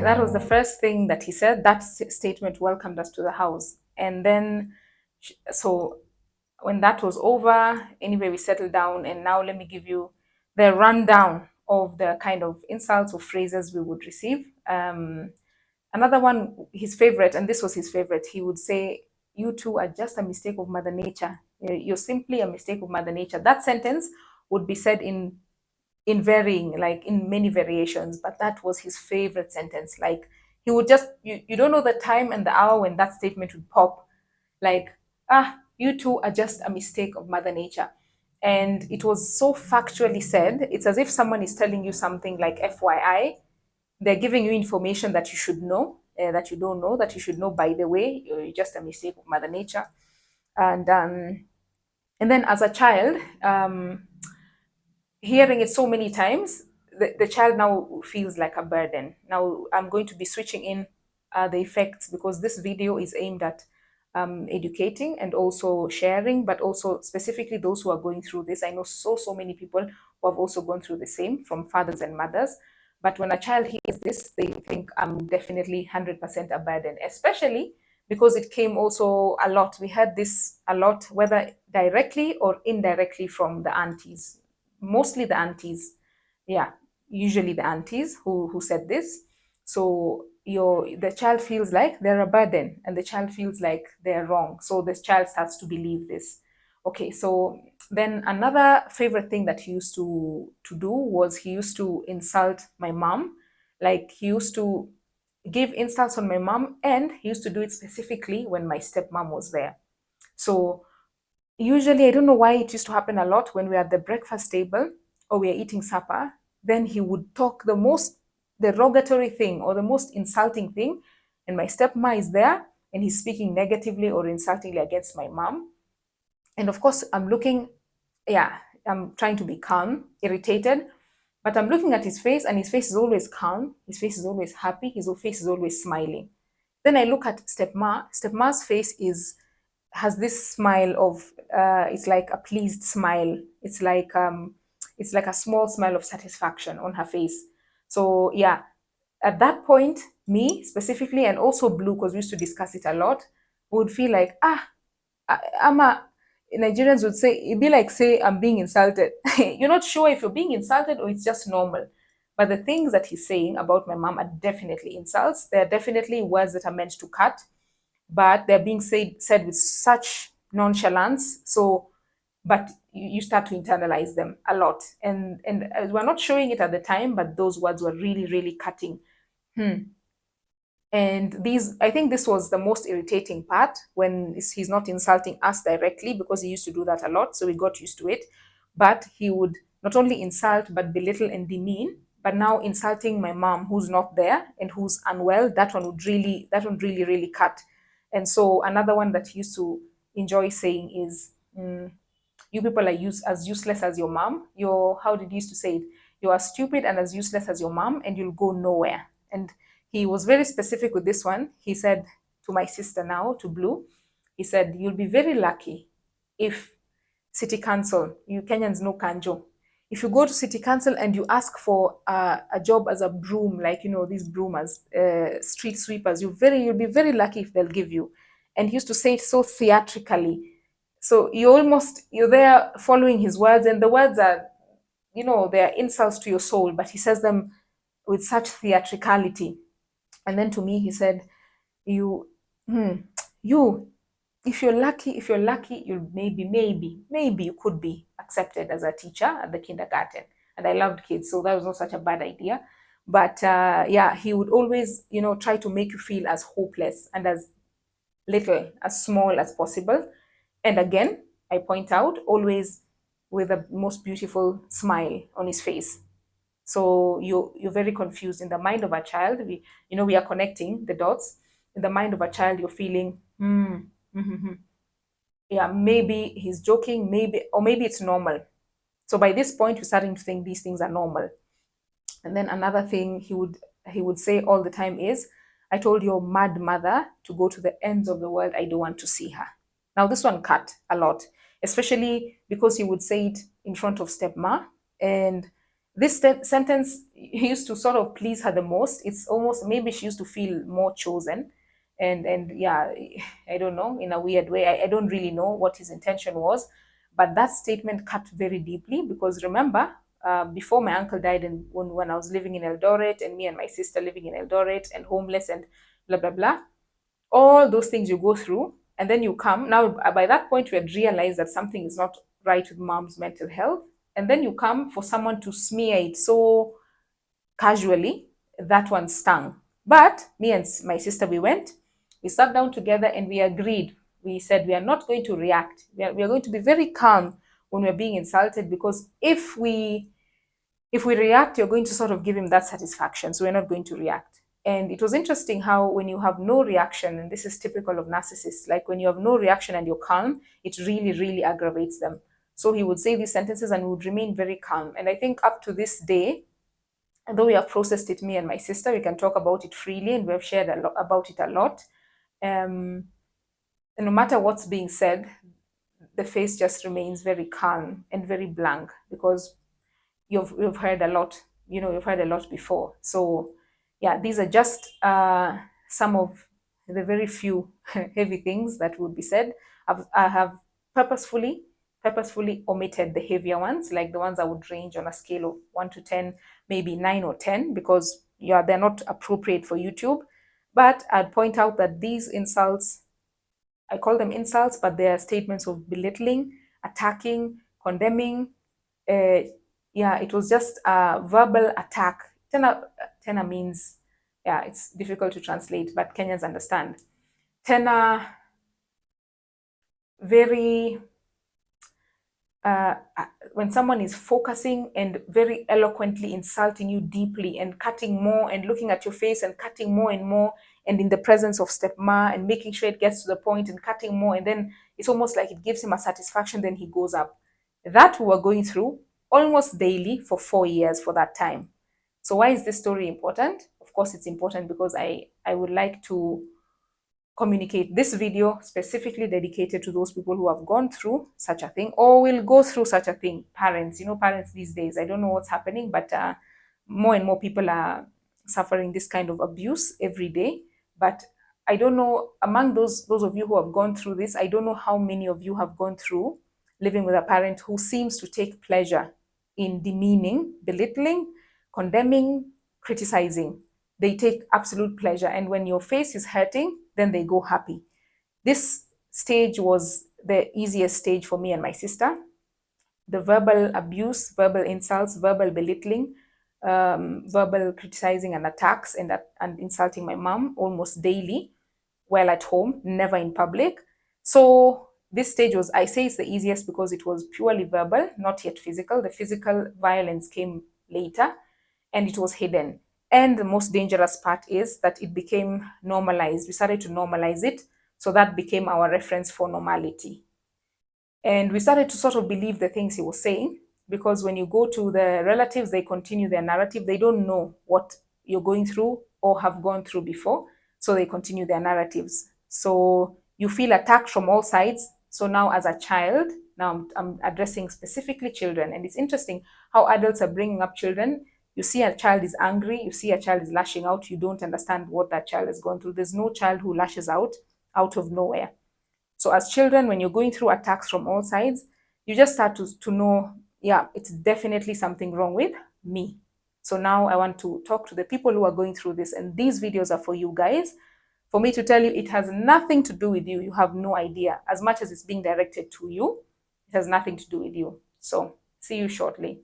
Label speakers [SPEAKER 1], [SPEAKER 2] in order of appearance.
[SPEAKER 1] that was the first thing that he said. That statement welcomed us to the house. And then, so when that was over, anyway, we settled down. And now let me give you the rundown of the kind of insults or phrases we would receive. Another one, his favorite, and this was his favorite, he would say, "You two are just a mistake of Mother Nature. You're simply a mistake of Mother Nature." That sentence would be said in varying, like in many variations, but that was his favorite sentence. Like he would just, you don't know the time and the hour when that statement would pop. Like, you two are just a mistake of Mother Nature. And it was so factually said. It's as if someone is telling you something like FYI. They're giving you information that you should know, that you don't know, that you should know, by the way. You're just a mistake of Mother Nature. And then as a child, hearing it so many times, the child now feels like a burden. Now I'm going to be switching in the effects, because this video is aimed at educating and also sharing, but also specifically those who are going through this. I know so many people who have also gone through the same, from fathers and mothers. But when a child hears this, they think I'm definitely 100% a burden, especially because it came also a lot. We heard this a lot, whether directly or indirectly, from the aunties, mostly the aunties. Yeah, usually the aunties who said this. So the child feels like they're a burden, and the child feels like they're wrong. So this child starts to believe this. Okay, so then another favorite thing that he used to do was he used to insult my mom. Like he used to give insults on my mom, and he used to do it specifically when my stepmom was there. So usually, I don't know why it used to happen a lot when we're at the breakfast table or we're eating supper. Then he would talk the most derogatory thing or the most insulting thing, and my stepma is there, and he's speaking negatively or insultingly against my mom. And of course, I'm trying to be calm, irritated, but I'm looking at his face, and his face is always calm. His face is always happy. His face is always smiling. Then I look at stepma. Stepma's face has this smile of it's like a pleased smile. It's like a small smile of satisfaction on her face. So yeah, at that point, me specifically, and also Blue, because we used to discuss it a lot, would feel like I'm a Nigerians would say, it'd be like, say, I'm being insulted. You're not sure if you're being insulted or it's just normal. But the things that he's saying about my mom are definitely insults. They're definitely words that are meant to cut, but they're being said with such nonchalance. So, but you start to internalize them a lot. And we're not showing it at the time, but those words were really, really cutting. And I think this was the most irritating part, when he's not insulting us directly, because he used to do that a lot. So we got used to it. But he would not only insult, but belittle and demean. But now insulting my mom, who's not there and who's unwell, that one really, really cut. And so another one that he used to enjoy saying is, you people are as useless as your mom. How did he used to say it? You are stupid and as useless as your mom, and you'll go nowhere. And he was very specific with this one. He said to my sister now, to Blue, he said, you'll be very lucky if city council, you Kenyans know kanjo, if you go to city council and you ask for a job as a broom, like, these broomers, street sweepers, you'll be very lucky if they'll give you. And he used to say it so theatrically. So you're there following his words, and the words are, they're insults to your soul, but he says them with such theatricality. And then to me, he said, you, if you're lucky, you'll maybe you could be accepted as a teacher at the kindergarten. And I loved kids, so that was not such a bad idea. But yeah, he would always, try to make you feel as hopeless and as little, as small as possible. And again, I point out, always with the most beautiful smile on his face. So you're very confused. In the mind of a child, we are connecting the dots. In the mind of a child, you're feeling, yeah, maybe he's joking, maybe it's normal. So by this point, you're starting to think these things are normal. And then another thing he would say all the time is, I told your mad mother to go to the ends of the world. I don't want to see her. Now this one cut a lot, especially because he would say it in front of stepma, and This sentence used to sort of please her the most. It's almost, maybe she used to feel more chosen. And yeah, I don't know, in a weird way. I don't really know what his intention was, but that statement cut very deeply because remember, before my uncle died, and when I was living in Eldoret, and me and my sister living in Eldoret, and homeless, and blah blah blah, all those things you go through, and then you come now. By that point, we had realized that something is not right with mom's mental health, and then you come for someone to smear it so casually. That one stung. But me and my sister, we sat down together and we agreed. We said we are not going to react. We are going to be very calm when we're being insulted, because if we react, you're going to sort of give him that satisfaction. So we're not going to react. And it was interesting how when you have no reaction, and this is typical of narcissists, like when you have no reaction and you're calm, it really, really aggravates them. So he would say these sentences and would remain very calm. And I think up to this day, although we have processed it, me and my sister, we can talk about it freely, and we have shared a lot about it a lot. And no matter what's being said, the face just remains very calm and very blank, because you've heard a lot, you've heard a lot before. So yeah, these are just some of the very few heavy things that would be said. I have purposefully omitted the heavier ones, like the ones I would range on a scale of 1 to 10, maybe 9 or 10, because yeah, they're not appropriate for YouTube. But I'd point out that these insults, I call them insults, but they are statements of belittling, attacking, condemning. Uh, yeah, it was just a verbal attack. Tena means, yeah, it's difficult to translate, but Kenyans understand. Tena, very, when someone is focusing and very eloquently insulting you deeply and cutting more and looking at your face and cutting more and more, and in the presence of stepma, and making sure it gets to the point and cutting more, and then it's almost like it gives him a satisfaction, then he goes up. That we were going through almost daily for 4 years for that time. So why is this story important? Of course, it's important because I would like to communicate this video specifically dedicated to those people who have gone through such a thing or will go through such a thing. Parents, parents these days, I don't know what's happening, but more and more people are suffering this kind of abuse every day. But I don't know, among those of you who have gone through this, I don't know how many of you have gone through living with a parent who seems to take pleasure in demeaning, belittling, condemning, criticizing. They take absolute pleasure. And when your face is hurting, then they go happy. This stage was the easiest stage for me and my sister. The verbal abuse, verbal insults, verbal belittling, verbal criticizing and attacks, and insulting my mom almost daily while at home, never in public. So this stage was, I say it's the easiest because it was purely verbal, not yet physical. The physical violence came later and it was hidden. And the most dangerous part is that it became normalized. We started to normalize it. So that became our reference for normality. And we started to sort of believe the things he was saying, because when you go to the relatives, they continue their narrative. They don't know what you're going through or have gone through before. So they continue their narratives. So you feel attacked from all sides. So now as a child, now I'm addressing specifically children. And it's interesting how adults are bringing up children. You see a child is angry, you see a child is lashing out, you don't understand what that child has gone through. There's no child who lashes out of nowhere. So as children, when you're going through attacks from all sides, you just start to know, yeah, it's definitely something wrong with me. So now I want to talk to the people who are going through this, and these videos are for you guys. For me to tell you, it has nothing to do with you. You have no idea. As much as it's being directed to you, it has nothing to do with you. So see you shortly.